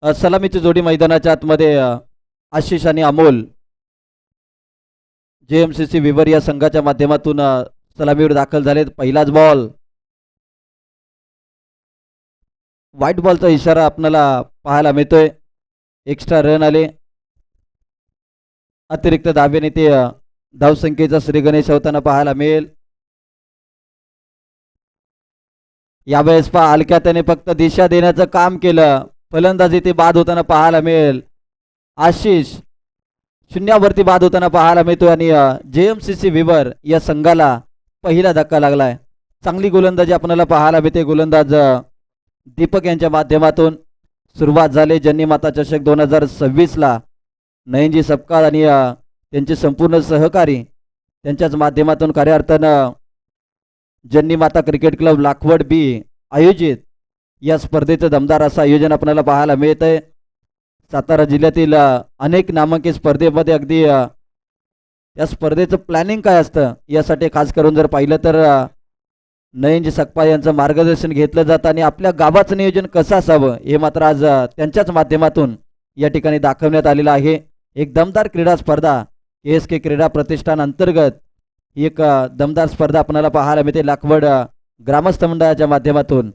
सलामीची जोडी मैदानाच्या आतमध्ये आशिष आणि अमोल JMCC विवर या संघाच्या माध्यमातून सलामीवर दाखल झालेत. पहिलाच बॉल, व्हाईट बॉलचा इशारा आपल्याला पाहायला मिळतोय. एक्स्ट्रा रन आले. अतिरिक्त धाब्याने ते धावसंख्येचा श्री गणेश होताना पाहायला मिळेल. यावेळेस हलक्या त्याने फक्त दिशा देण्याचं काम केलं. फलंदाजी ते बाद होताना पाहायला मिळेल. आशिष शून्यावरती बाद होताना पाहायला मिळतोय आणि JMCC विवर या संघाला पहिला धक्का लागलाय. चांगली गोलंदाजी आपल्याला पाहायला मिळते. गोलंदाज दीपक यांच्या माध्यमातून सुरुवात झाली. जन्नी माता चषक 2026 ला नयनजी सपकाळ आणि त्यांचे संपूर्ण सहकारी त्यांच्याच माध्यमातून खऱ्या अर्थानं जन्नी माता क्रिकेट क्लब लाखवड बी आयोजित या स्पर्धेचं दमदार असं आयोजन आपल्याला पाहायला मिळत आहे. सातारा जिल्ह्यातील अनेक नामांकित स्पर्धेमध्ये अगदी या स्पर्धेचं प्लॅनिंग काय असतं यासाठी खास करून जर पाहिलं तर नयनजी सकपाळ यांचं मार्गदर्शन घेतलं जातं आणि आपल्या गावाचं नियोजन कसं असावं हे मात्र आज त्यांच्याच माध्यमातून या ठिकाणी दाखवण्यात आलेलं आहे. एक दमदार क्रीडा स्पर्धा KSK क्रीडा प्रतिष्ठान अंतर्गत एक दमदार स्पर्धा आपल्याला पाहायला मिळते. लाखवड ग्रामस्थ मंडळाच्या माध्यमातून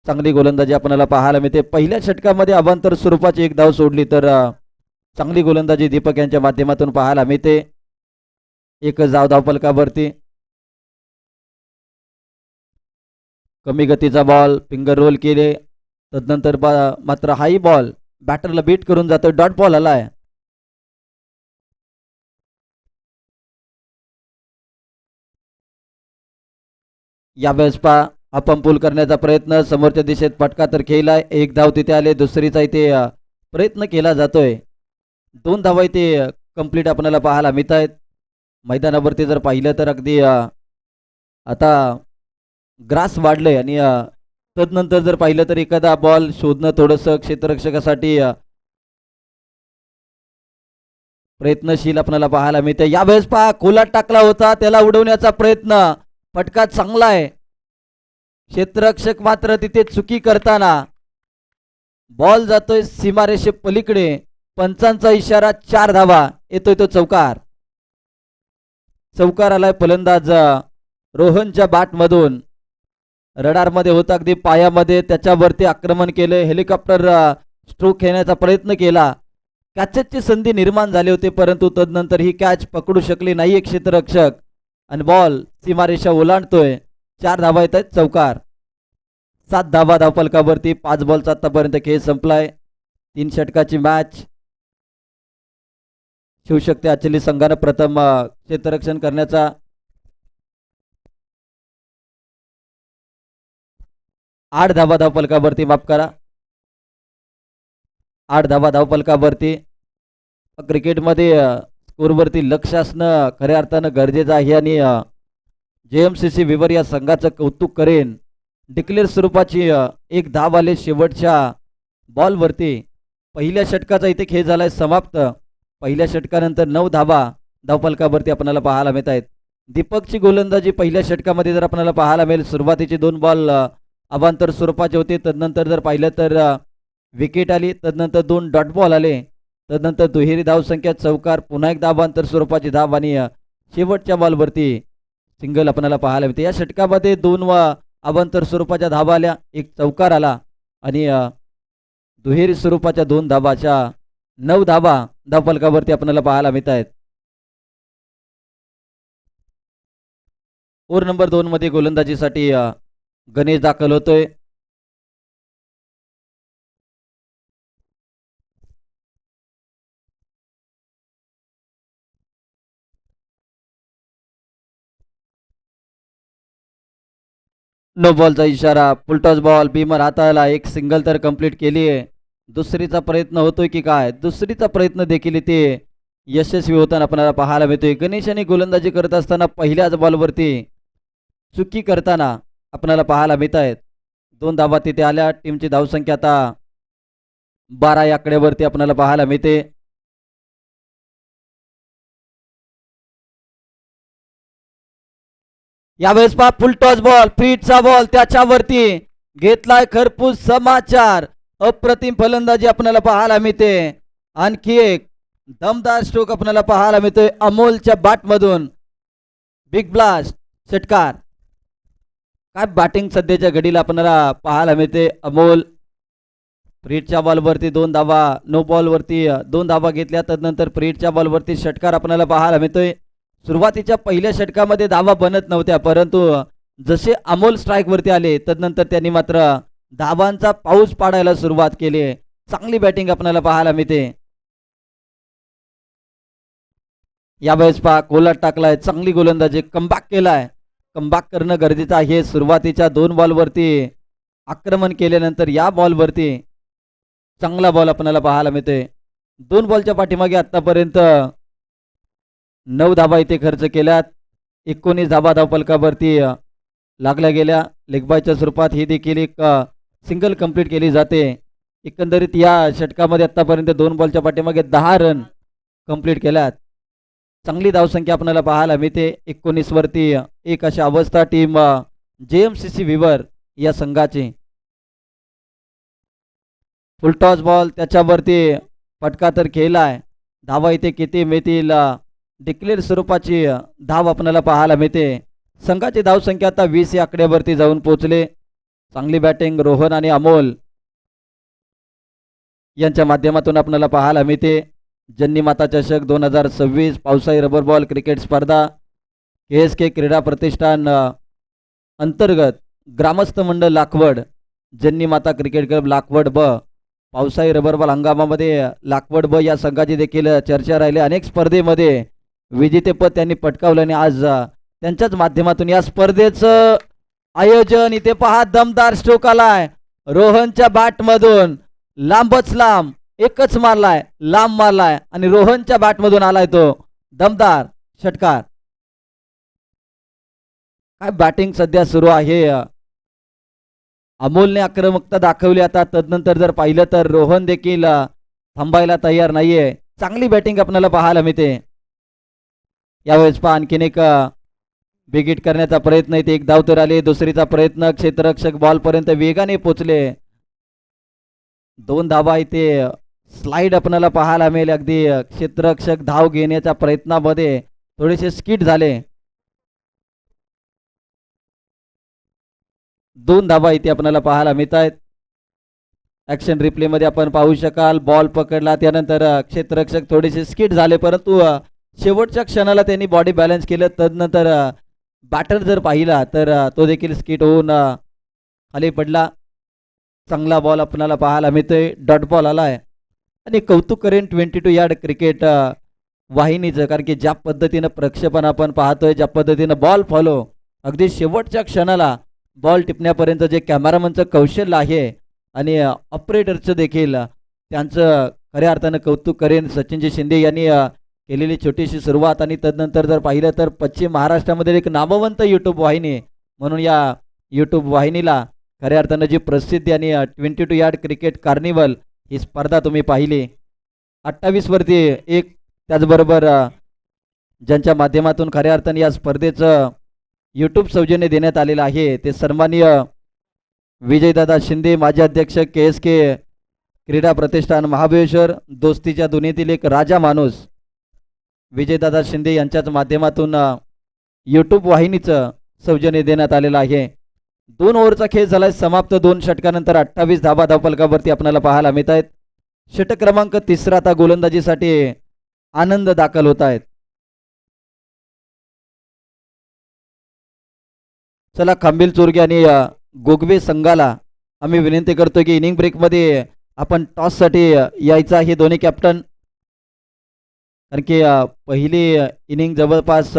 चांगली गोलंदाजी आपल्याला पाहायला मिळते. पहिल्या षटकामध्ये अवांतर स्वरूपाची एक धाव सोडली तर चांगली गोलंदाजी दीपक यांच्या माध्यमातून पाहायला मिळते. एक धावफलकावरती कमी गतीचा बॉल फिंगर रोल केले. तदनंतर मात्र हाई बॉल बॅटरला बीट करून जातो. डॉट बॉल आलाय. यावेळेस आपण पूल करण्याचा प्रयत्न, समोरच्या दिशेत फटका तर खेळलाय. एक धाव तिथे आले. दुसरीचा इथे प्रयत्न केला जातोय. 2 धावा इथे कंप्लीट आपल्याला पाहायला मिळत आहेत. मैदानावरती जर पाहिलं तर अगदी आता ग्रास वाढलंय आणि तदनंतर जर पाहिलं तर एखादा बॉल शोधणं थोडंसं क्षेत्ररक्षकासाठी प्रयत्नशील आपल्याला पाहायला मिळते. यावेळेस खोलात टाकला होता, त्याला उडवण्याचा प्रयत्न. फटका चांगला आहे. क्षेत्ररक्षक मात्र तिथे चुकी करताना बॉल जातोय सीमारेषे पलीकडे. पंचांचा इशारा. 4 धावा. येतोय तो चौकार. चौकार आलाय. फलंदाज रोहनच्या बॅट मधून रडारमध्ये होता, अगदी पायामध्ये त्याच्यावरती आक्रमण केले. हेलिकॉप्टर स्ट्रोक खेळण्याचा प्रयत्न केला. कॅचची संधी निर्माण झाली होती परंतु तदनंतर ही कॅच पकडू शकली नाही क्षेत्ररक्षक आणि बॉल सीमारेषा ओलांडतोय. 4 धावा येत आहेत. चौकार. 7 धावा धावफलकावरती. 5 बॉलचा आतापर्यंत खेळ संपलाय. 3 षटकाची मॅच. शिवशक्ती आचली संघानं प्रथम क्षेत्ररक्षण करण्याचा 8 धावा धावफलकावरती. माफ करा, 8 धावा धावफलकावरती. क्रिकेटमध्ये स्कोरवरती लक्ष असणं खऱ्या अर्थानं गरजेचं आहे आणि JMCC विवर या संघाचं कौतुक करेन. डिक्लेअर स्वरूपाची एक धाव आले शेवटच्या बॉलवरती. पहिल्या षटकाचा इथे खेळ झालाय समाप्त. पहिल्या षटकानंतर 9 धावा धावफलकावरती आपल्याला पाहायला मिळत आहेत. दीपकची गोलंदाजी पहिल्या षटकामध्ये जर आपल्याला पाहायला मिळेल, सुरुवातीचे 2 बॉल अवांतर स्वरूपाचे होते. तदनंतर जर पाहिलं तर विकेट आली. तदनंतर 2 डॉट बॉल आले. तदनंतर दुहेरी धावसंख्या, चौकार, पुन्हा एक अवांतर स्वरूपाची धाव आणि शेवटच्या बॉलवरती सिंगल आपल्याला पाहायला मिळते. या षटकामध्ये 2 अवांतर स्वरूपाच्या धावा आल्या, एक चौकार आला आणि दुहेरी स्वरूपाच्या 2 धावाच्या 9 धावा धावफलकावरती आपल्याला पाहायला मिळत आहेत. ओव्हर नंबर 2 मध्ये गोलंदाजीसाठी गणेश दाखल होतोय. नो बॉलचा इशारा. Full toss ball. बीमर हाताळला. एक सिंगल तर कंप्लीट केली आहे. दुसरीचा प्रयत्न होतोय की काय? दुसरीचा प्रयत्न देखील ते यशस्वी होताना आपल्याला पाहायला मिळतोय. गणेशाने गोलंदाजी करत असताना पहिल्याच बॉलवरती चुकी करताना आपल्याला पाहायला मिळत आहेत. 2 धावा तिथे आल्या. टीमची धावसंख्या आता 12 या आकड्यावरती आपल्याला पाहायला मिळते. यावेळेस फुल टॉस बॉल, फीटचा बॉल त्याच्यावरती घेतलाय खरपूस समाचार. अप्रतिम फलंदाजी आपल्याला पाहायला मिळते. आणखी एक दमदार स्ट्रोक आपल्याला पाहायला मिळतोय अमोलच्या बॅट मधून. बिग ब्लास्ट षटकार. काय बॅटिंग सध्याच्या घडीला आपल्याला पाहायला मिळते. अमोल फ्रीडच्या बॉलवरती 2 धावा, नो बॉलवरती 2 धावा घेतल्या. तदनंतर फ्रीडच्या बॉलवरती षटकार आपल्याला पाहायला मिळतोय. सुरुवातीच्या पहिल्या षटकामध्ये धावा बनत नव्हत्या, परंतु जसे अमोल स्ट्राईक वरती आले तदनंतर त्यांनी मात्र धावांचा पाऊस पाडायला सुरुवात केली. चांगली बॅटिंग आपल्याला पाहायला मिळते. यावेळेस पहा कोलाट टाकलाय, चांगली गोलंदाजी, कमबॅक केलाय. कमबॅक करणं गरजेचं आहे. सुरुवातीच्या 2 बॉलवरती आक्रमण केल्यानंतर या बॉलवरती चांगला बॉल आपल्याला पाहायला मिळतोय. 2 बॉलच्या पाठीमागे आतापर्यंत 9 धावा इथे खर्च केल्यात. 19 धावा धावफलकावरती लागल्या गेल्या. लेगबायच्या स्वरूपात ही देखील एक सिंगल कंप्लीट केली जाते. एकंदरीत या षटकामध्ये आतापर्यंत 2 बॉलच्या पाठीमागे 10 रन कंप्लीट केल्यात. चांगली धावसंख्या आपल्याला पाहायला मिळते. 19 वरती 1 अशी अवस्था टीम JMCC विवर या संघाची. फुलटॉस बॉल, त्याच्यावरती फटका तर खेळलाय. धावा इथे किती मिळतील? डिक्लेअर स्वरूपाची धाव आपल्याला पाहायला मिळते. संघाची धावसंख्या आता 20 या आकड्यावरती जाऊन पोहोचले. चांगली बॅटिंग रोहन आणि अमोल यांच्या माध्यमातून आपल्याला पाहायला मिळते. जन्नी माता चषक 2026 पावसाळी रबर बॉल क्रिकेट स्पर्धा KSK क्रीडा प्रतिष्ठान अंतर्गत ग्रामस्थ मंडळ लाखवड, जन्नी माता क्रिकेट क्लब लाखवड ब, पावसाळी रबर बॉल हंगामामध्ये लाखवड ब या संघाची देखील चर्चा राहिली. अनेक स्पर्धेमध्ये विजेतेपद त्यांनी पटकावलं आणि आज त्यांच्याच माध्यमातून या स्पर्धेचं आयोजन. इथे पहा दमदार स्ट्रोक आलाय रोहनच्या बॅट मधून. लांबच लांब एकच मारलाय, लांब मारलाय आणि रोहनच्या बॅट मधून आलाय तो दमदार षटकार. काय बॅटिंग सध्या सुरू आहे. अमोलने आक्रमकता दाखवली. आता तदनंतर जर पाहिलं तर रोहन देखील थांबायला तयार नाहीये. चांगली बॅटिंग आपल्याला पाहायला मिळते. यावेळेस पहा आणखीन एक बिग हिट करण्याचा प्रयत्न. इथे 1 धाव तर आले. दुसरीचा प्रयत्न, क्षेत्ररक्षक बॉल पर्यंत वेगाने पोहोचले. 2 धावा इथे स्लाइड आपल्याला पाहायला मिळेल. अगदी क्षेत्ररक्षक धाव घेण्याच्या प्रयत्नामध्ये थोडेसे स्किट झाले. 2 धावा इथे आपल्याला पाहायला मिळत आहेत. ऍक्शन रिप्ले मध्ये आपण पाहू शकाल. बॉल पकडला, त्यानंतर क्षेत्ररक्षक थोडेसे स्किट झाले, परंतु शेवटच्या क्षणाला त्यांनी बॉडी बॅलन्स केलं. तदनंतर बॅटर जर पाहिला तर तो देखील स्किट होऊन खाली पडला. चांगला बॉल आपल्याला पाहायला मिळतोय. डॉट बॉल आलाय आणि कौतुक करेन 22 यार्ड क्रिकेट वाहिनीचं, कारण की ज्या पद्धतीनं प्रक्षेपण आपण पाहतोय, ज्या पद्धतीनं बॉल फॉलो, अगदी शेवटच्या क्षणाला बॉल टिपण्यापर्यंत जे कॅमेरामनचं कौशल्य आहे आणि ऑपरेटरचं देखील त्यांचं खऱ्या अर्थानं कौतुक करेन. सचिनजी शिंदे यांनी केलेली छोटीशी सुरुवात आणि तदनंतर जर पाहिलं तर पश्चिम महाराष्ट्रामध्ये एक नामवंत यूट्यूब वाहिनी म्हणून या यूट्यूब वाहिनीला खऱ्या अर्थानं जी प्रसिद्धी आणि 22 यार्ड क्रिकेट कार्निवल ही स्पर्धा तुम्ही पाहिली. 28 वरती 1, त्याचबरोबर ज्यांच्या माध्यमातून खऱ्या अर्थानं या स्पर्धेचं यूट्यूब सौजन्य देण्यात आलेलं आहे ते सन्माननीय विजयदादा शिंदे, माजी अध्यक्ष KSK क्रीडा प्रतिष्ठान महाबळेश्वर, दोस्तीच्या दुनियेतील एक राजा माणूस विजयदादा शिंदे यांच्याच माध्यमातून यूट्यूब वाहिनीचं सौजन्य देण्यात आलेलं आहे. 2 ओव्हरचा खेळ झालाय समाप्त. 2 षटकानंतर 28 धावा धावफलकावरती आपल्याला पाहायला मिळत आहेत. षटक क्रमांक 3 आता गोलंदाजीसाठी आनंद दाखल होत आहेत. चला खांबील चोरगे आणि गोगवे संघाला आम्ही विनंती करतो की इनिंग ब्रेक मध्ये आपण टॉस साठी यायचं आहे दोन्ही कॅप्टन, कारण की पहिली इनिंग जवळपास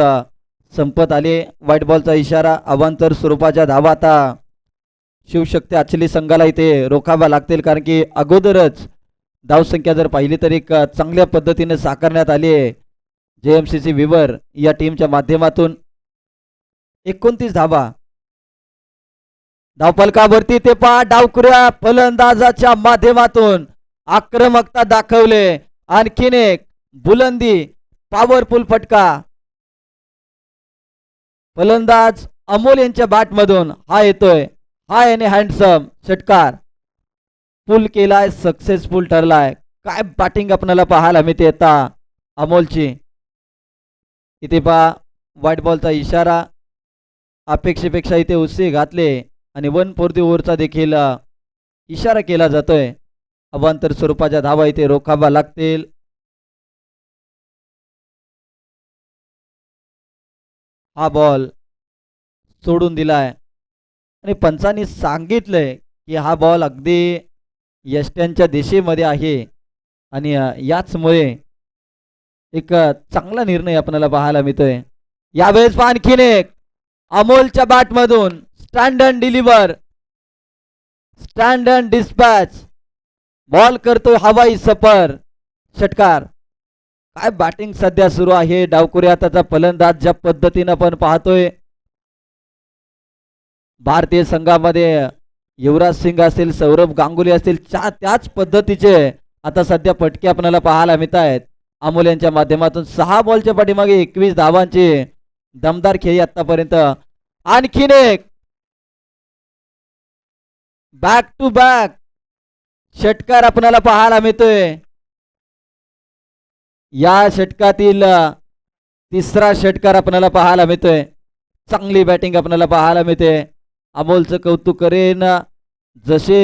संपत आले. व्हाईट बॉलचा इशारा, अवांतर स्वरूपाच्या धावा आता शिवशक्ती आचली संघाला इथे रोखाव्या लागतील, कारण की अगोदरच धावसंख्या जर पाहिली तर एक चांगल्या पद्धतीने साकारण्यात आली आहे JMCC विवर या टीमच्या माध्यमातून. 29 धावा धावफलकावरती. ते पहा डावखुऱ्या फलंदाजाच्या माध्यमातून आक्रमकता दाखवले. आणखीन एक बुलंदी पॉवरफुल फटका फलंदाज अमोल यांच्या बॅट मधून हा येतोय. हाय आणि हँडसम षटकार. फुल केलाय, सक्सेसफुल ठरलाय. काय बॅटिंग आपल्याला पाहायला मिळते आता अमोलची. इथे पहा व्हाईट बॉलचा इशारा, अपेक्षेपेक्षा इथे उससे घातले आणि 1/4 ओव्हरचा देखील इशारा केला जातोय. अवांतर स्वरूपाच्या धावा इथे रोखावा लागतील. हा बॉल सोडून दिलाय आणि पंचांनी सांगितलंय की हा बॉल अगदी यष्ट्यांच्या दिशेमध्ये आहे आणि याचमुळे एक चांगला निर्णय आपल्याला पाहायला मिळतोय. यावेळेस आणखीन एक अमोलच्या बॅट मधून stand and deliver, stand and dispatch, ball करतोय हवाई सफर, षटकार. काय बॅटिंग सध्या सुरू आहे डावखुरी हाताचा फलंदाज ज्या पद्धतीनं आपण पाहतोय. भारतीय संघामध्ये युवराज सिंग असतील, सौरभ गांगुली असतील, त्याच पद्धतीचे आता सध्या फटके आपल्याला पाहायला मिळत आहेत अमोल यांच्या माध्यमातून. 6 बॉलच्या पाठीमागे 21 धावांची दमदार खेळी आतापर्यंत. आणखीन एक बॅक टू बॅक षटकार आपल्याला पाहायला मिळतोय. या षटकातील तिसरा षटकार आपल्याला पाहायला मिळतोय. चांगली बॅटिंग आपल्याला पाहायला मिळते. अमोलचं कौतुक करेन. जसे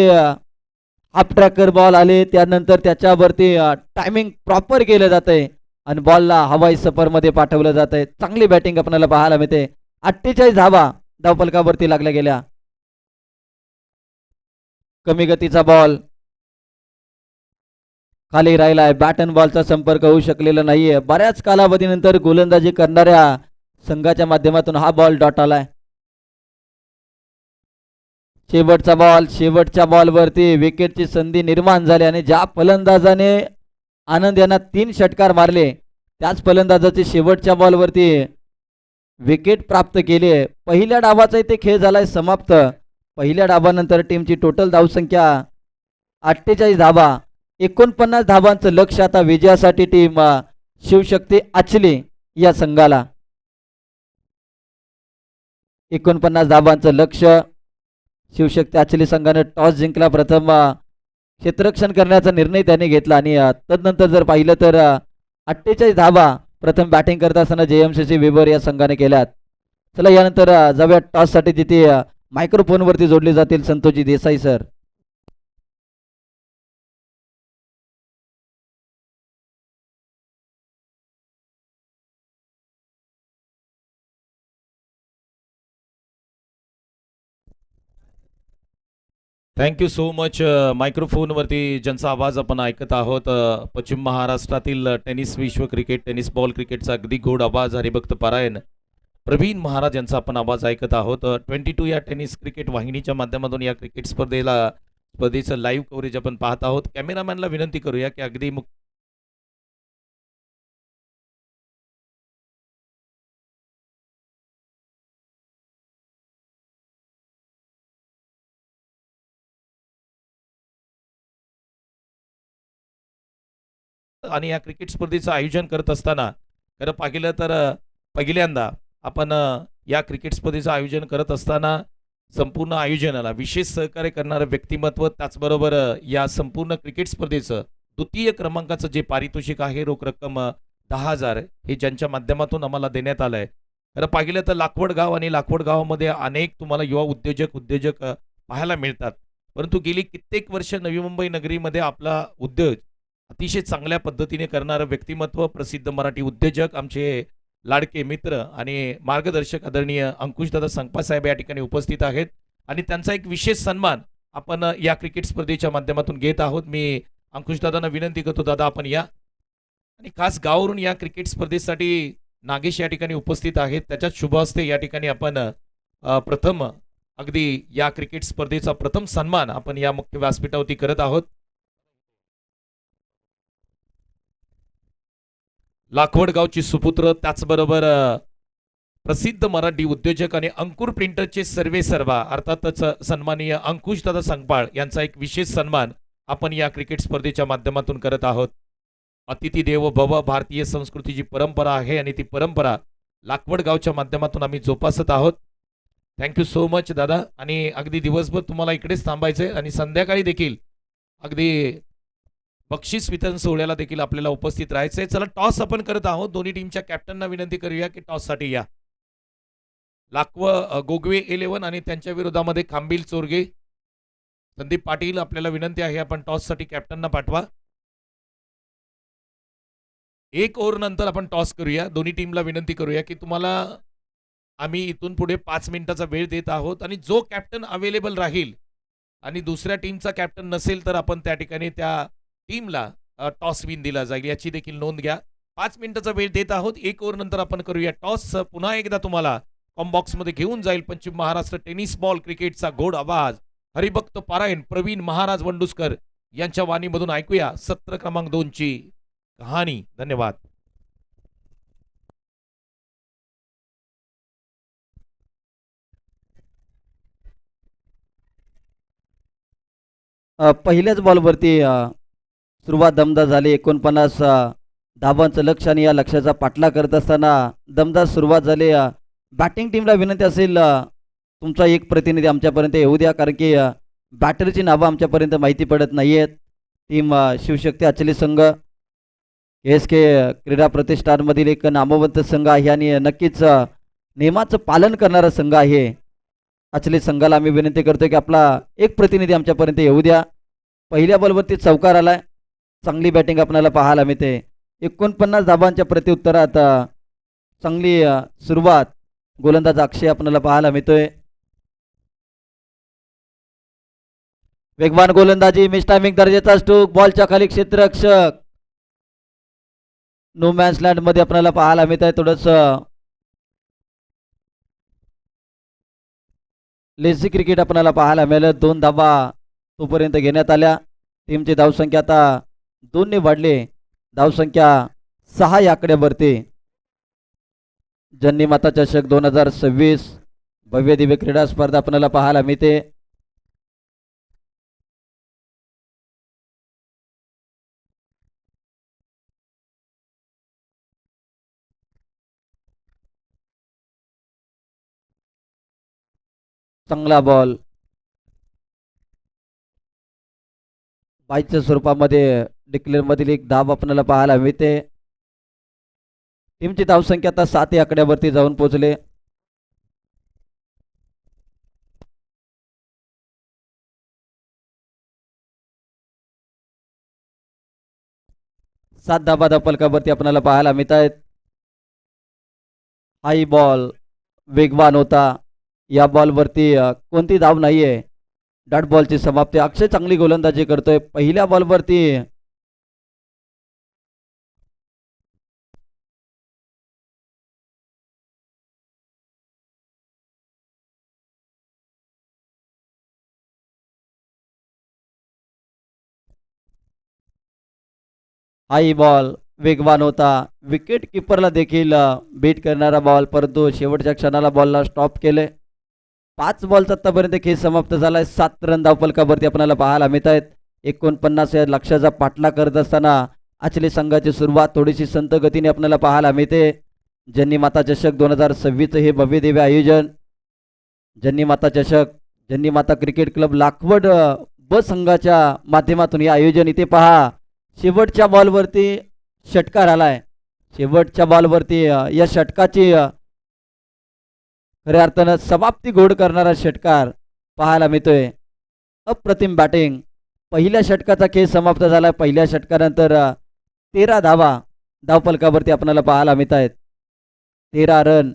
हाफ ट्रॅकर बॉल आले त्यानंतर त्याच्यावरती टायमिंग प्रॉपर केलं जातंय आणि बॉलला हवाई सफर मध्ये पाठवलं जातंय. चांगली बॅटिंग आपल्याला पाहायला मिळते. 48 धावा धावफलकावरती लागल्या गेल्या. कमी गतीचा बॉल खाली राहिलाय. बॅट अँड बॉलचा संपर्क होऊ शकलेला नाहीये. बऱ्याच कालावधीनंतर गोलंदाजी करणाऱ्या संघाच्या माध्यमातून हा बॉल डॉट आलाय. शेवटचा बॉल, शेवटच्या बॉलवरती विकेटची संधी निर्माण झाली आणि ज्या फलंदाजाने आनंद यांना 3 षटकार मारले त्याच फलंदाजाची शेवटच्या बॉलवरती विकेट प्राप्त केली. पहिल्या डावाचा इथे खेळ झालाय समाप्त. पहिल्या डावानंतर टीमची टोटल धावसंख्या 48 धावा. 49 धावांचं लक्ष आता विजयासाठी टीम शिवशक्ती आचली या संघाला. 49 धावांचं लक्ष शिवशक्ती आचली संघाने टॉस जिंकला. प्रथम क्षेत्ररक्षण करण्याचा निर्णय त्याने घेतला आणि तदनंतर जर पाहिलं तर 48 धावा प्रथम बॅटिंग करत असताना JMCC विवर या संघाने केल्यात. चला यानंतर जाऊया टॉस साठी, तिथे मायक्रोफोनवरती जोडले जातील Santoshji Desai sir. Thank you so much. मायक्रोफोनवरती ज्यांचा आवाज आपण ऐकत आहोत, पश्चिम महाराष्ट्रातील टेनिस विश्व क्रिकेट, टेनिस बॉल क्रिकेटचा अगदी गोड आवाज हरिभक्त पारायण प्रवीण महाराज यांचा आपण आवाज ऐकत आहोत. 22 या टेनिस क्रिकेट वाहिनीच्या माध्यमातून या क्रिकेट स्पर्धेचं लाईव्ह कव्हरेज आपण पाहत आहोत. कॅमेरामॅनला विनंती करूया की अगदी आणि या क्रिकेट स्पर्धेचं आयोजन करत असताना खरं पाहिलं तर पहिल्यांदा आपण या क्रिकेट स्पर्धेचं आयोजन करत असताना संपूर्ण आयोजनाला विशेष सहकार्य करणारं व्यक्तिमत्व, त्याचबरोबर या संपूर्ण क्रिकेट स्पर्धेचं द्वितीय क्रमांकाचं जे पारितोषिक आहे रोख रक्कम 10,000 हे ज्यांच्या माध्यमातून आम्हाला देण्यात आलंय. खरं पाहिलं तर लाखवड गाव आणि लाखवड गावामध्ये अनेक तुम्हाला युवा उद्योजक पाहायला मिळतात. परंतु गेली कित्येक वर्ष नवी मुंबई नगरीमध्ये आपला उद्योग अतिशय चांगल्या पद्धतीने करणारं व्यक्तिमत्व, प्रसिद्ध मराठी उद्योजक, आमचे लाडके मित्र आणि मार्गदर्शक आदरणीय अंकुशदादा संगपा साहेब या ठिकाणी उपस्थित आहेत आणि त्यांचा एक विशेष सन्मान आपण या क्रिकेट स्पर्धेच्या माध्यमातून घेत आहोत. मी अंकुशदादांना विनंती करतो, दादा आपण या. आणि खास गावावरून या क्रिकेट स्पर्धेसाठी नागेश या ठिकाणी उपस्थित आहेत. त्याच्याच शुभ हस्ते या ठिकाणी आपण प्रथम अगदी या क्रिकेट स्पर्धेचा प्रथम सन्मान आपण या मुख्य व्यासपीठावरती करत आहोत. लाखवड गावची सुपुत्र, त्याचबरोबर प्रसिद्ध मराठी उद्योजक आणि अंकुर प्रिंटरचे सर्वेसर्वा अर्थातच सन्माननीय अंकुशदादा संगपाळ यांचा एक विशेष सन्मान आपण या क्रिकेट स्पर्धेच्या माध्यमातून करत आहोत. अतिथी देवो भव भारतीय संस्कृतीची परंपरा आहे आणि ती परंपरा लाखवड गावच्या माध्यमातून आम्ही जोपासत आहोत. थँक्यू सो मच दादा. आणि अगदी दिवसभर तुम्हाला इकडेच थांबायचंय आणि संध्याकाळी देखील अगदी बक्षीस वितरण सोहळ्याला देखील आपल्याला उपस्थित राहायचंय. चला टॉस आपण करत आहोत. दोन्ही टीमच्या कॅप्टनना विनंती करूया की टॉससाठी या. गोगवे 11 आणि त्यांच्या विरोधामध्ये खांबील चोरगे. संदीप पाटील आपल्याला विनंती आहे आपण टॉससाठी कॅप्टनना पाठवा. 1 ओव्हर नंतर आपण टॉस करूया. दोन्ही टीमला विनंती करूया की तुम्हाला आम्ही इथून पुढे 5 मिनिटाचा वेळ देत आहोत आणि जो कॅप्टन अवेलेबल राहील आणि दुसऱ्या टीमचा कॅप्टन नसेल तर आपण त्या ठिकाणी त्या टीमला टॉस विन दिला जाईल याची देखील नोंद घ्या. 5 मिनिटाचा वेळ देत आहोत. 1 ओव्हर नंतर आपण करूया टॉस. पुन्हा एकदा तुम्हाला कॉम्बॉक्समध्ये घेऊन जाईल पश्चिम महाराष्ट्र टेनिस बॉल क्रिकेटचा गोड आवाज. हरिभक्त पारायण प्रवीण महाराज वंडुस्कर यांच्या वाणीमधून ऐकूया सत्र क्रमांक 2 ची कहाणी. धन्यवाद. पहिल्याच बॉलवरती सुरुवात दमदार झाली. 49 धावांचं लक्ष आणि या लक्ष्याचा पाठलाग करत असताना दमदार सुरुवात झाली. बॅटिंग टीमला विनंती असेल तुमचा एक प्रतिनिधी आमच्यापर्यंत येऊ द्या, कारण की बॅटरची नावं आमच्यापर्यंत माहिती पडत नाही आहेत. टीम शिवशक्ती अचली संघ SK क्रीडा प्रतिष्ठानमधील एक नामवंत संघ आहे आणि नक्कीच नियमाचं पालन करणारा संघ आहे. अचली संघाला आम्ही विनंती करतो की आपला एक प्रतिनिधी आमच्यापर्यंत येऊ द्या. पहिल्या बॉलवरती चौकार आलाय. चांगली बॅटिंग आपल्याला पाहायला मिळते. 49 धाबांच्या प्रत्युत्तरात चांगली सुरुवात गोलंदाज अक्षय आपल्याला पाहायला मिळतोय. वेगवान गोलंदाजी, मिस टायमिंग दर्जाचा स्ट्रोक, बॉलच्या खाली क्षेत्ररक्षक. नो मॅन्स लँड मध्ये आपल्याला पाहायला मिळत आहे. थोडस लेझी क्रिकेट आपल्याला पाहायला मिळालं. 2 धाबा तोपर्यंत घेण्यात आल्या. टीमची धावसंख्या आता 2 ने वाढली. धावसंख्या 6 या आकड्यावरती. जननी माता चषक 2026 भव्य दिव्य क्रीडा स्पर्धा आपल्याला पाहायला मिळते. चांगला बॉल बाईच्या स्वरूपामध्ये डिक्लेअर मधील एक धाव आपल्याला पाहायला मिळते. टीमची धावसंख्या आता 7 या आकड्यावरती जाऊन पोहोचले. सात धाबा धावफलकावरती आपल्याला पाहायला मिळत आहेत. हाई बॉल वेगवान होता. या बॉलवरती कोणती धाव नाहीये. डॉट बॉलची समाप्ती. अक्षय चांगली गोलंदाजी करतोय. पहिल्या बॉलवरती हाई बॉल वेगवान होता. विकेट किपरला देखील बीट करणारा बॉल, परंतु शेवटच्या क्षणाला बॉलला स्टॉप केले. 5 बॉलचा आतापर्यंत खेळ समाप्त झालाय. 7 रन धावफलकावरती आपल्याला पाहायला मिळत आहेत. 49 या लक्ष्याचा पाठलाग करत असताना अचली संघाची सुरुवात थोडीशी संत गतीने आपल्याला पाहायला मिळते. जननी माता चषक 2026 हे भव्य दिव्य आयोजन. जननी माता चषक, जननी माता क्रिकेट क्लब लाखवड ब संघाच्या माध्यमातून हे आयोजन. इथे पहा शेवटच्या बॉलवरती षटकार आलाय. शेवटच्या बॉलवरती या षटकाची खऱ्या अर्थानं समाप्ती गोड करणारा षटकार पाहायला मिळतोय. अप्रतिम बॅटिंग. पहिल्या षटकाचा खेळ समाप्त झाला. पहिल्या षटकानंतर 13 धावा धावफलकावरती आपल्याला पाहायला मिळत आहेत. 13 रन.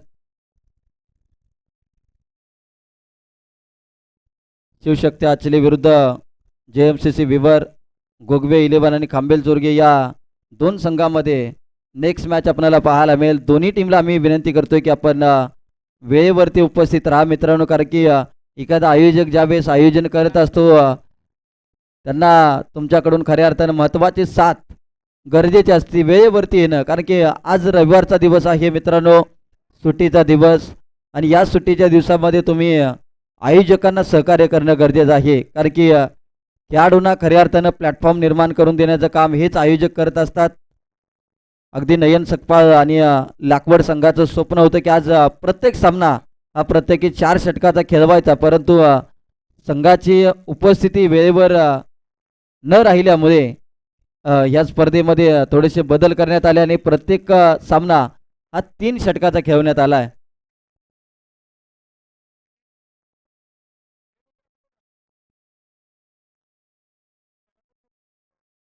शिवशक्ती आचले विरुद्ध JMCC विवर, गोगवे 11 आणि खांबेल चोरगे या 2 संघामध्ये नेक्स्ट मॅच आपल्याला पाहायला मिळेल. दोन्ही टीमला आम्ही विनंती करतोय की आपण वेळेवरती उपस्थित राहा मित्रांनो, कारण की एखादा आयोजक ज्यावेळेस आयोजन करत असतो त्यांना तुमच्याकडून खऱ्या अर्थानं महत्त्वाची साथ गरजेची असते. वेळेवरती येणं, कारण की आज रविवारचा दिवस आहे मित्रांनो, सुट्टीचा दिवस. आणि या सुट्टीच्या दिवसामध्ये तुम्ही आयोजकांना सहकार्य करणं गरजेचं आहे, कारण की खेळाडूंना खऱ्या अर्थानं प्लॅटफॉर्म निर्माण करून देण्याचं काम हेच आयोजक करत असतात. अगदी नयन सकपाळ आणि लाखवड संघाचं स्वप्न होतं की आज प्रत्येक सामना हा प्रत्येकी 4 षटकाचा खेळवायचा, परंतु संघाची उपस्थिती वेळेवर न राहिल्यामुळे या स्पर्धेमध्ये थोडेसे बदल करण्यात आले आणि प्रत्येक सामना हा 3 षटकाचा खेळवण्यात आला आहे.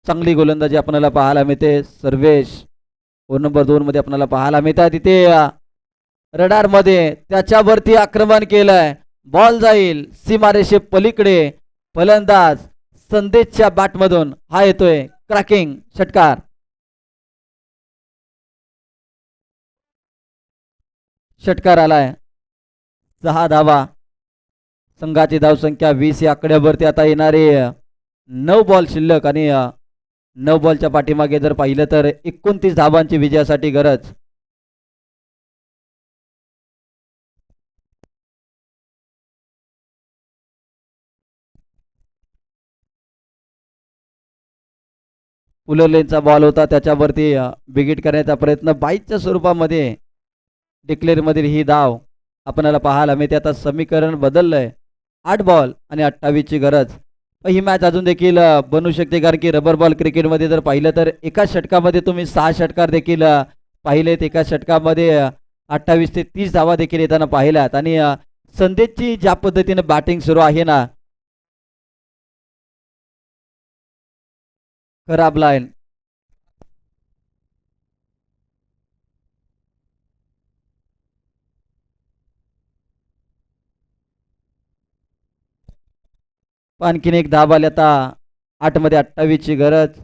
चांगली गोलंदाजी आपल्याला पाहायला मिळते. सर्वेश फोन नंबर 2 मध्ये आपल्याला पाहायला मिळतात. तिथे रडार मध्ये त्याच्यावरती आक्रमण केलंय. बॉल जाईल सीमारेषे पलीकडे. फलंदाज संदेशच्या बॅटमधून हा येतोय क्रॅकिंग षटकार. षटकार आलाय. 6 धावा. संघाची धावसंख्या 20 या आकड्यावरती आता येणारे 9 बॉल शिल्लक आणि 9 बॉलच्या पाठीमागे जर पाहिलं तर 29 धावांची विजयासाठी गरज. उलरलेनचा बॉल होता त्याच्यावरती बिगिट करण्याचा प्रयत्न. 22च्या स्वरूपामध्ये डिक्लेअर मधील ही धाव आपल्याला पाहायला मिळते. आता समीकरण बदललंय. 8 बॉल आणि 28 ची गरज. ही मॅच अजून देखील बनू शकते कारण की रबर बॉल क्रिकेटमध्ये जर पाहिलं तर एका षटकामध्ये तुम्ही 6 षटकार देखील पाहिलेत. एका षटकामध्ये 28 ते 30 धावा देखील येताना पाहिल्यात. आणि संदेशची ज्या पद्धतीने बॅटिंग सुरू आहे ना, खराब लाईन. आणखीन एक धाव आली. आता 8 मध्ये 28 ची गरज.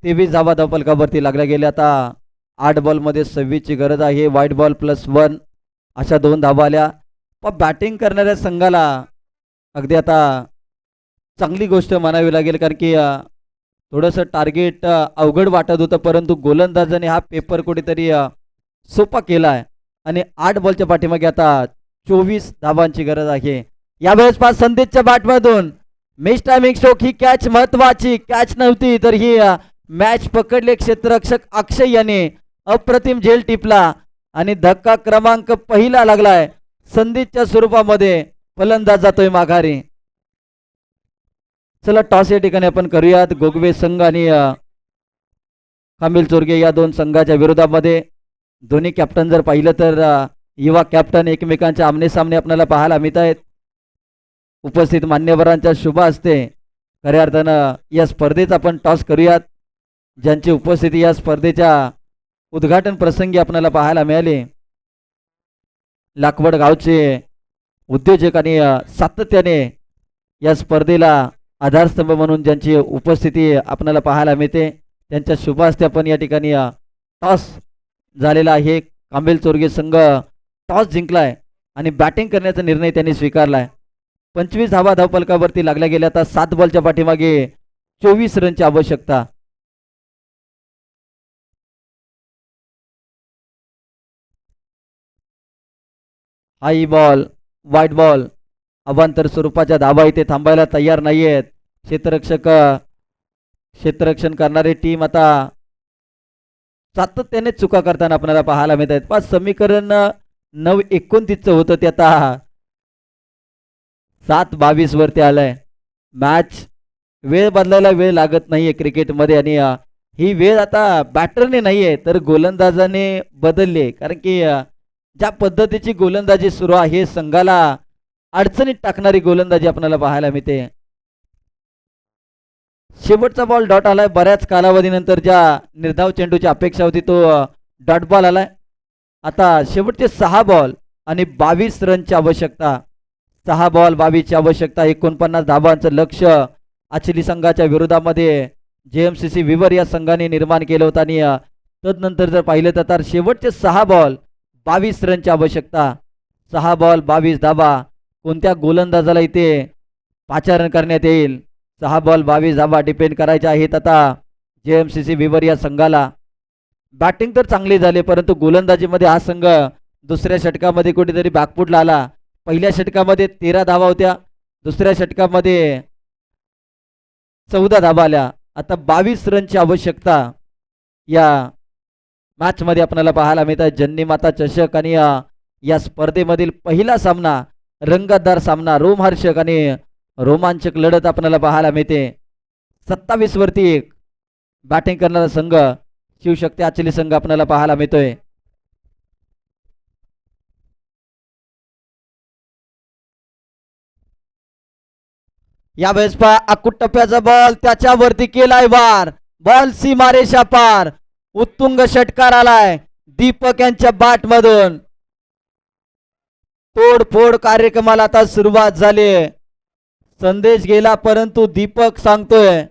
तेवीस धावा धावफलकावरती लागल्या गेल्या. आता 8 बॉल मध्ये 26 ची गरज आहे. व्हाईट बॉल +1 अशा 2 धावा आल्या. पण बॅटिंग करणाऱ्या संघाला अगदी आता चांगली गोष्ट म्हणावी लागेल कारण की थोडंसं टार्गेट अवघड वाटत होतं परंतु गोलंदाजाने हा पेपर कुठेतरी सोपा केला आहे. आणि 8 बॉलच्या पाठीमागे आता 24 धावांची गरज आहे. यावेळेस पास संदेशच्या बॅटमधून मिस टायमिंग स्ट्रोक. ही कॅच महत्वाची कॅच नव्हती तर ही मॅच पकडले क्षेत्ररक्षक अक्षय याने. अप्रतिम झेल टिपला आणि धक्का क्रमांक पहिला लागलाय संदेशच्या स्वरूपामध्ये. फलंदाज जातोय माघारी. चला टॉस या ठिकाणी आपण करूयात. गोगवे संघ आणि कामिल चोरगे या 2 संघाच्या विरोधामध्ये. दोन्ही कॅप्टन जर पाहिलं तर युवा कॅप्टन एकमेकांच्या आमने सामने आपल्याला पाहायला मिळत आहेत. उपस्थित मान्यवरांच्या शुभ हस्ते खऱ्या अर्थानं या स्पर्धेत आपण टॉस करूयात. ज्यांची उपस्थिती या स्पर्धेच्या उद्घाटन प्रसंगी आपल्याला पाहायला मिळाले. लाखवड गावचे उद्योजक आणि सातत्याने या स्पर्धेला आधारस्तंभ म्हणून ज्यांची उपस्थिती आपल्याला पाहायला मिळते त्यांच्या शुभ हस्ते आपण या ठिकाणी टॉस झालेला आहे. कांबेल चोरगे संघ टॉस जिंकलाय आणि बॅटिंग करण्याचा निर्णय त्यांनी स्वीकारलाय. 25 धावा धावफलकावरती लागल्या गेल्या. आता 7 बॉलच्या पाठीमागे 24 रनची आवश्यकता. हाई बॉल व्हाईट बॉल. अवांतर स्वरूपाच्या धावा इथे थांबायला तयार नाहीयेत. क्षेत्ररक्षण करणारी टीम आता सातत्याने चुका करताना आपल्याला पाहायला मिळत आहेत. 5 समीकरण 9-29 होतं ते आता 7-22 वरती आलंय. मॅच वेळ बदलायला वेळ लागत नाहीये क्रिकेटमध्ये आणि ही वेळ आता बॅटरने नाहीये तर गोलंदाजाने बदलली कारण की ज्या पद्धतीची गोलंदाजी सुरू आहे संघाला अडचणीत टाकणारी गोलंदाजी आपल्याला पाहायला मिळते. शेवटचा बॉल डॉट आलाय. बऱ्याच कालावधीनंतर ज्या निर्धाव चेंडूची अपेक्षा होती तो डॉट बॉल आलाय. आता शेवटचे 6 बॉल आणि 22 रनची आवश्यकता. 6 बॉल 22 ची आवश्यकता. 49 धावांचं लक्ष आचली संघाच्या विरोधामध्ये JMCC विवर या संघाने निर्माण केलं होतं आणि तदनंतर जर पाहिलं तर शेवटचे 6 बॉल 22 रनची आवश्यकता. 6 बॉल 22 धावा. कोणत्या गोलंदाजाला इथे पाचारण करण्यात येईल. 6 बॉल 22 धावा डिपेंड करायच्या आहेत आता JMCC विवर या संघाला. बॅटिंग तर चांगली झाली परंतु गोलंदाजीमध्ये हा संघ दुसऱ्या षटकामध्ये कुठेतरी बॅकफुटला आला पहिल्या षटकामध्ये 13 धावा होत्या, दुसऱ्या षटकामध्ये 14 धावा आल्या. आता 22 रनची आवश्यकता या मॅच मध्ये आपल्याला पाहायला मिळत आहे. जननी माता चषक आणि या स्पर्धेमधील पहिला सामना, रंगतदार सामना, रोमहर्षक आणि रोमांचक लढत आपल्याला पाहायला मिळते. 27 वरती 1 बॅटिंग करणारा संघ शिवशक्ती आचली संघ आपल्याला पाहायला मिळतोय. यावेळेस पहा अकुट टप्प्याचा बॉल, त्याच्यावरती केलाय वार, बॉल सीमारेषा पार, उत्तुंग षटकार आलाय दीपक यांच्या बॅट मधून. तोडफोड कार्यक्रमाला आता सुरुवात झाली. संदेश गेला परंतु दीपक सांगतोय.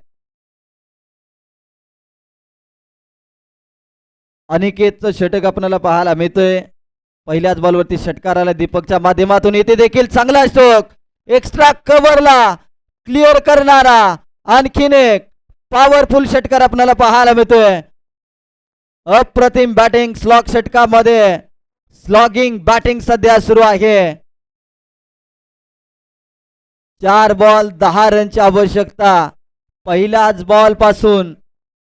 अनिकेतचं षटक आपल्याला पाहायला मिळतोय. पहिल्याच बॉलवरती षटकार आला दीपकच्या माध्यमातून. येथे देखील चांगला स्ट्रोक, एक्स्ट्रा कव्हरला क्लिअर करणारा आणखीन एक पॉवरफुल षटकार आपल्याला पाहायला मिळतोय. अप्रतिम बॅटिंग स्लॉग षटकामध्ये स्लॉगिंग बॅटिंग सध्या सुरू आहे. 4 बॉल 10 रनची आवश्यकता. पहिल्याच बॉल पासून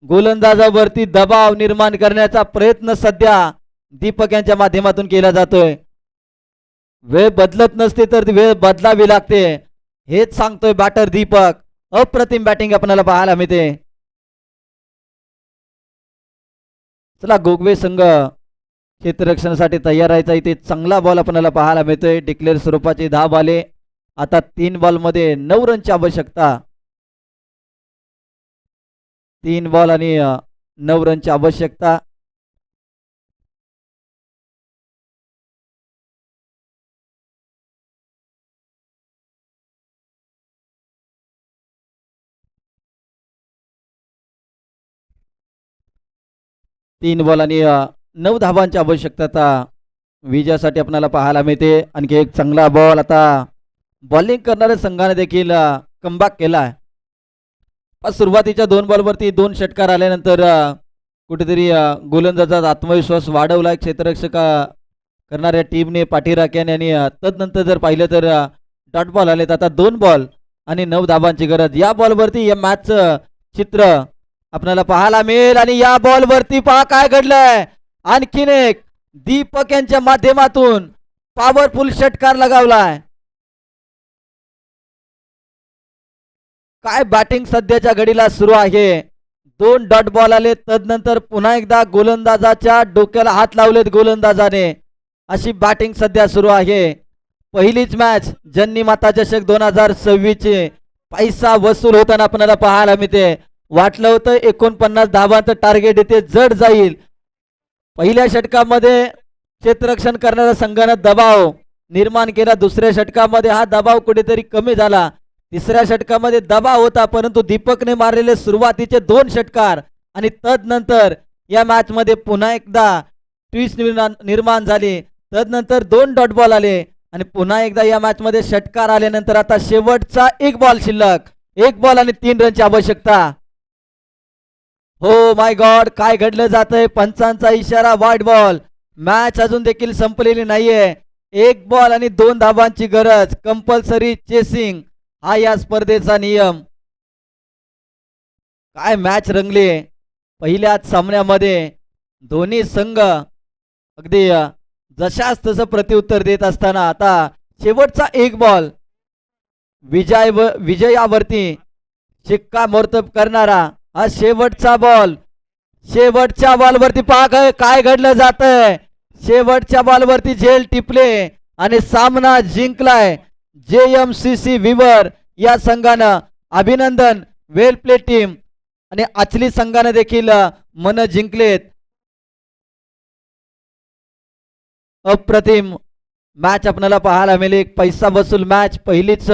गोलंदाजावरती दबाव निर्माण करण्याचा प्रयत्न सध्या दीपक यांच्या माध्यमातून केला जातोय. वेळ बदलत नसते तर वेळ बदलावी लागते, हेच सांगतोय बॅटर दीपक. अप्रतिम बॅटिंग आपल्याला पाहायला मिळते. चला गोगवे संघ क्षेत्ररक्षणासाठी तयार राहायचा. इथे चांगला बॉल आपल्याला पाहायला मिळतोय. डिक्लेअर स्वरूपाचे 10 बॉल. आता 3 बॉल मध्ये 9 रनची आवश्यकता. 3 बॉल आणि 9 रनची आवश्यकता. तीन बॉल आणि 9 धावांची आवश्यकता आता विजयासाठी आपल्याला पाहायला मिळते. आणखी एक चांगला बॉल. आता बॉलिंग करणाऱ्या संघाने देखील कमबॅक केलाय. सुरुवातीच्या 2 बॉलवरती 2 षटकार आल्यानंतर कुठेतरी गोलंदाजाचा आत्मविश्वास वाढवलाय क्षेत्ररक्षक करणाऱ्या टीमने पाठीराख्याने. आणि तदनंतर जर पाहिलं तर डॉट बॉल आलेत. आता 2 बॉल आणि 9 धावांची गरज. या बॉलवरती या मॅचचं चित्र आपल्याला पाहायला मिळेल. आणि या बॉलवरती पहा काय घडलंय. आणखीन एक दीपक यांच्या माध्यमातून पॉवरफुल षटकार लगावलाय. काय बॅटिंग सध्याच्या घडीला सुरू आहे. 2 डॉट बॉल आले. तदनंतर पुन्हा एकदा गोलंदाजाच्या डोक्याला हात लावलेत गोलंदाजाने. अशी बॅटिंग सध्या सुरू आहे. पहिलीच मॅच जननी माता चषक 2026 चे पैसा वसूल होताना आपल्याला पाहायला मिळते. वाटलं होतं 49 धावांचं टार्गेट येते जड जाईल. पहिल्या षटकामध्ये क्षेत्ररक्षण करणाऱ्या संघाने दबाव निर्माण केला. दुसऱ्या षटकामध्ये हा दबाव कुठेतरी कमी झाला. तिसऱ्या षटकामध्ये दबाव होता परंतु दीपकने मारलेले सुरुवातीचे 2 षटकार आणि तदनंतर या मॅच मध्ये पुन्हा एकदा ट्विस्ट निर्माण झाली. तदनंतर 2 डॉट बॉल आले आणि पुन्हा एकदा या मॅच मध्ये षटकार आल्यानंतर आता शेवटचा 1 बॉल शिल्लक. 1 बॉल आणि 3 रनची आवश्यकता. हो माय गॉड, काय घडलं जातंय. पंचांचा इशारा वाईड बॉल. मॅच अजून देखील संपलेली नाहीये. 1 बॉल आणि 2 धावांची गरज. कंपल्सरी चेसिंग हा या स्पर्धेचा नियम. काय मॅच रंगली. पहिल्याच सामन्यामध्ये दोन्ही संघ अगदी जशास तसं प्रत्युत्तर देत असताना आता शेवटचा 1 बॉल विजयावरती शिक्कामोर्तब करणारा हा शेवटचा बॉल. शेवटच्या बॉलवरती पहा काय घडलं जातंय. शेवटच्या बॉलवरती झेल टिपले आणि सामना जिंकलाय JMCC विवर या संघानं. अभिनंदन, वेल प्ले टीम. आणि आचली संघाने देखील मन जिंकलेत. अप्रतिम मॅच आपल्याला पाहायला मिळेल. एक पैसा वसूल मॅच. पहिलीच